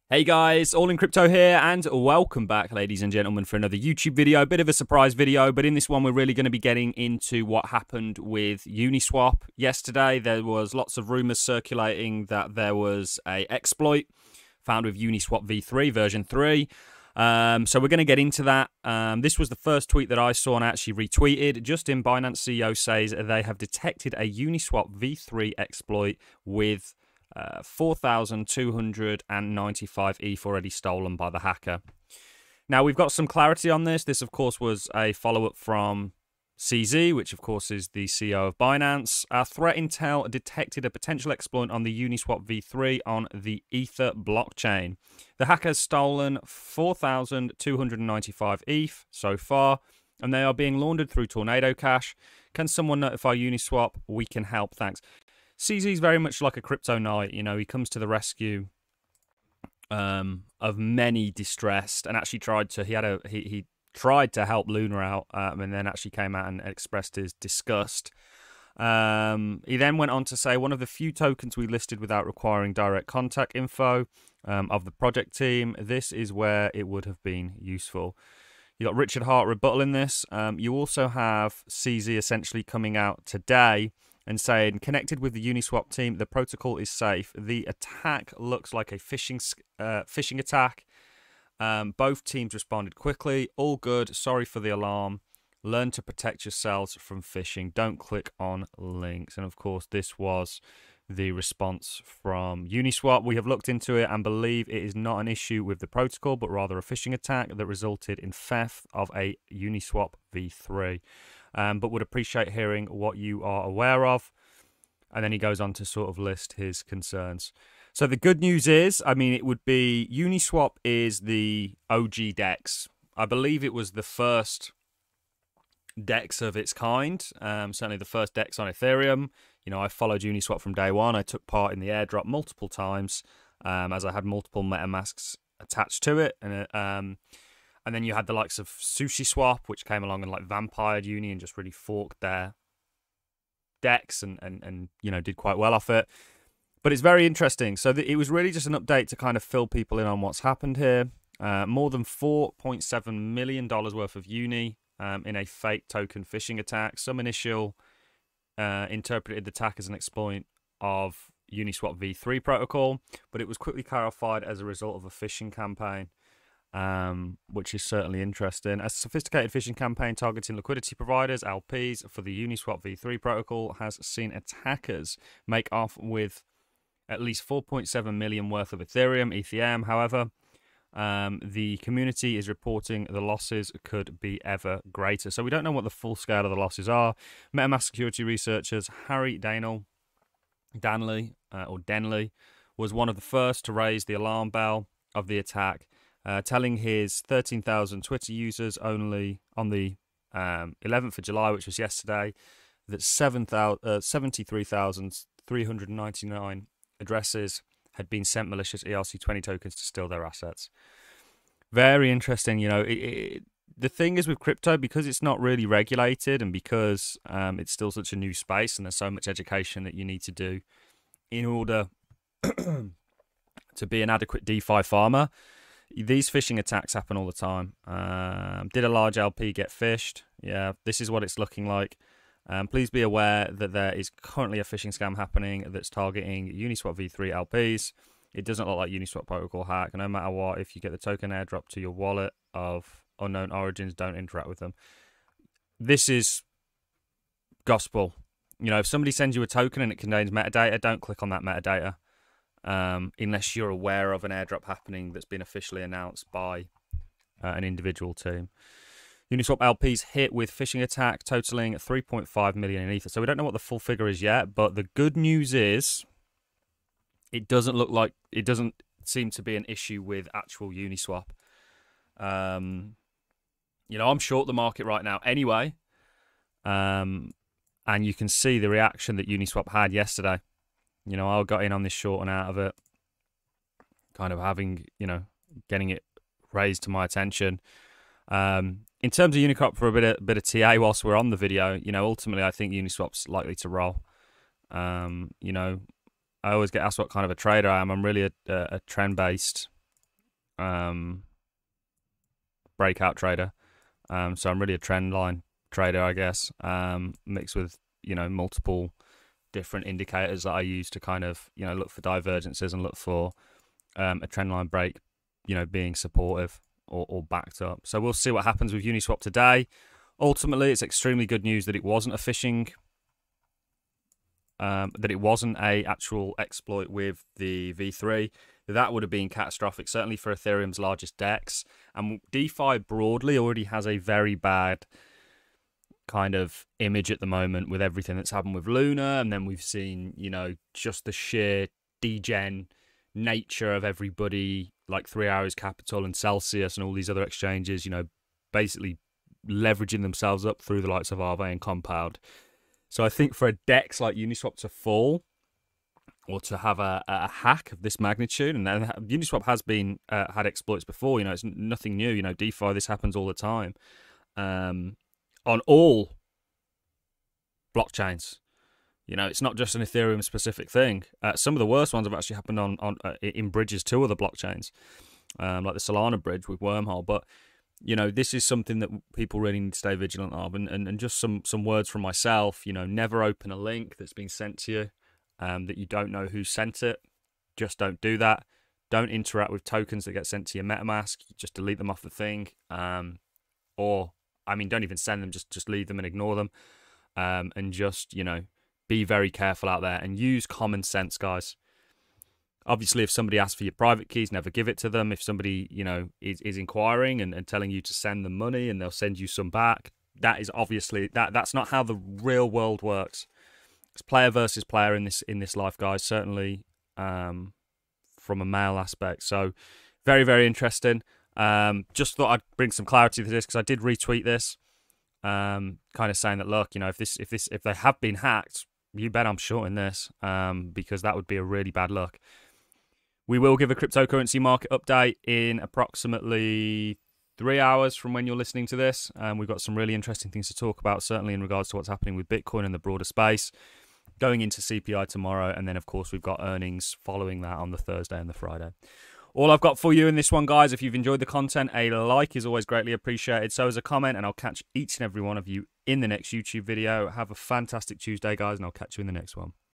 Hey guys, All in Crypto here, and welcome back, ladies and gentlemen, for another YouTube video. A bit of a surprise video, but in this one we're really going to be getting into what happened with Uniswap yesterday. There was lots of rumours circulating that there was a exploit found with Uniswap v3 version 3. So we're going to get into that. This was the first tweet that I saw and I actually retweeted. Justin, Binance CEO, says they have detected a Uniswap v3 exploit with 4,295 ETH already stolen by the hacker. Now, we've got some clarity on this. This, of course, was a follow-up from CZ, which, of course, is the CEO of Binance. Our threat intel detected a potential exploit on the Uniswap v3 on the Ether blockchain. The hacker has stolen 4,295 ETH so far, and they are being laundered through Tornado Cash. Can someone notify Uniswap? We can help, thanks. CZ is very much like a crypto knight. You know, he comes to the rescue of many distressed, and actually tried to. He tried to help Luna out, and then actually came out and expressed his disgust. He then went on to say, one of the few tokens we listed without requiring direct contact info of the project team. This is where it would have been useful. You got Richard Hart rebuttaling this. You also have CZ essentially coming out today and saying, connected with the Uniswap team, the protocol is safe. The attack looks like a phishing attack. Both teams responded quickly. All good. Sorry for the alarm. Learn to protect yourselves from phishing. Don't click on links. And of course, this was the response from Uniswap. We have looked into it and believe it is not an issue with the protocol, but rather a phishing attack that resulted in theft of a Uniswap v3. But would appreciate hearing what you are aware of. And then he goes on to sort of list his concerns. So the good news is, I mean, it would be Uniswap is the OG DEX. I believe it was the first DEX of its kind. Certainly the first DEX on Ethereum. You know, I followed Uniswap from day one. I took part in the airdrop multiple times, as I had multiple MetaMasks attached to it. And then you had the likes of SushiSwap, which came along and like vampired Uni and just really forked their DEX and you know, did quite well off it. But it's very interesting. So it was really just an update to kind of fill people in on what's happened here. More than $4.7 million worth of Uni in a fake token phishing attack. Some initial interpreted the attack as an exploit of Uniswap v3 protocol, but it was quickly clarified as a result of a phishing campaign. Which is certainly interesting. A sophisticated phishing campaign targeting liquidity providers, LPs, for the Uniswap v3 protocol has seen attackers make off with at least 4.7 million worth of ETHEREUM. However, the community is reporting the losses could be ever greater. So we don't know what the full scale of the losses are. MetaMask security researchers Harry Denley was one of the first to raise the alarm bell of the attack, telling his 13,000 Twitter users only on the 11th of July, which was yesterday, that 73,399 addresses had been sent malicious ERC20 tokens to steal their assets. Very interesting. You know, the thing is with crypto, because it's not really regulated and because it's still such a new space and there's so much education that you need to do in order to be an adequate DeFi farmer, these phishing attacks happen all the time. Did a large LP get phished? Yeah, this is what it's looking like. Please be aware that there is currently a phishing scam happening that's targeting Uniswap v3 LPs. It doesn't look like Uniswap protocol hack. No matter what, if you get the token airdrop to your wallet of unknown origins, don't interact with them. This is gospel. You know, if somebody sends you a token and it contains metadata, don't click on that metadata. Unless you're aware of an airdrop happening that's been officially announced by an individual team. Uniswap LPs hit with phishing attack totaling 3.5 million in Ether. So we don't know what the full figure is yet, but the good news is it doesn't seem to be an issue with actual Uniswap. You know, I'm short the market right now anyway. And you can see the reaction that Uniswap had yesterday. You know, I got in on this short and out of it, kind of having, you know, getting it raised to my attention. In terms of Unicop, for a bit of TA whilst we're on the video, you know, ultimately I think Uniswap's likely to roll. You know, I always get asked what kind of a trader I am. I'm really a trend-based breakout trader. So I'm really a trend line trader, I guess, mixed with, you know, multiple different indicators that I use to kind of, you know, look for divergences and look for a trend line break, you know, being supportive or backed up. So we'll see what happens with Uniswap today. Ultimately, it's extremely good news that it wasn't a phishing, that it wasn't a actual exploit with the V3. That would have been catastrophic, certainly for Ethereum's largest DEX. And DeFi broadly already has a very bad kind of image at the moment with everything that's happened with Luna. And then we've seen, you know, just the sheer degen nature of everybody, like 3 Hours Capital and Celsius and all these other exchanges, you know, basically leveraging themselves up through the likes of Aave and Compound. So I think for a DEX like Uniswap to fall, or to have a hack of this magnitude, and then Uniswap has been had exploits before. You know, it's nothing new. You know, DeFi, this happens all the time on all blockchains. You know, it's not just an Ethereum specific thing. Some of the worst ones have actually happened on in bridges to other blockchains, like the Solana bridge with Wormhole. But you know, this is something that people really need to stay vigilant of. And just some words from myself. You know, never open a link that's been sent to you. That you don't know who sent it. Just don't do that. Don't interact with tokens that get sent to your MetaMask. Just delete them off the thing. Or, I mean, don't even send them. Just leave them and ignore them. And just, you know, be very careful out there and use common sense, guys. Obviously, if somebody asks for your private keys, never give it to them. If somebody, you know, is inquiring and telling you to send them money and they'll send you some back, that is obviously, that's not how the real world works. It's player versus player in this life, guys. Certainly from a male aspect. So very, very interesting. Just thought I'd bring some clarity to this because I did retweet this, kind of saying that, look, you know, if they have been hacked, you bet I'm shorting this, because that would be a really bad look. We will give a cryptocurrency market update in approximately 3 hours from when you're listening to this. We've got some really interesting things to talk about, certainly in regards to what's happening with Bitcoin and the broader space. Going into CPI tomorrow, and then, of course, we've got earnings following that on the Thursday and the Friday. All I've got for you in this one, guys, if you've enjoyed the content, a like is always greatly appreciated. So is a comment, and I'll catch each and every one of you in the next YouTube video. Have a fantastic Tuesday, guys, and I'll catch you in the next one.